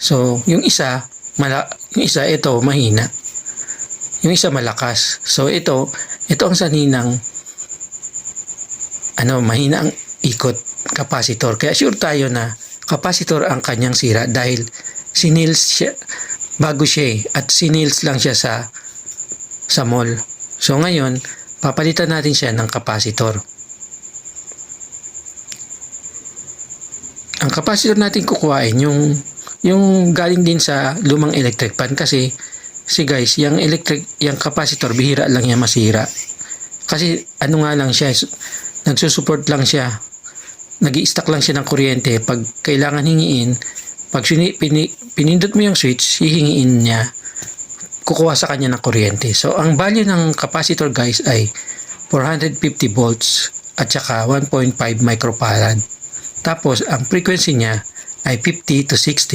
So, yung isa ito mahina. Yung isa malakas. So, ito ang saninang mahina ang ikot, capacitor. Kaya sure tayo na capacitor ang kanyang sira dahil sinils siya bago siya at sinils lang siya sa mall. So ngayon, papalitan natin siya ng capacitor. Ang capacitor natin kukuhain yung galing din sa lumang electric pan kasi guys, yung capacitor bihira lang yan masira. Kasi nga lang siya, nagsusupport lang siya. Nag-i-stack lang siya ng kuryente. Pag kailangan hingiin, pag pinindot mo yung switch, hihingiin niya, kukuha sa kanya ng kuryente. So, ang value ng capacitor guys ay 450 volts at saka 1.5 microfarad. Tapos, ang frequency niya ay 50 to 60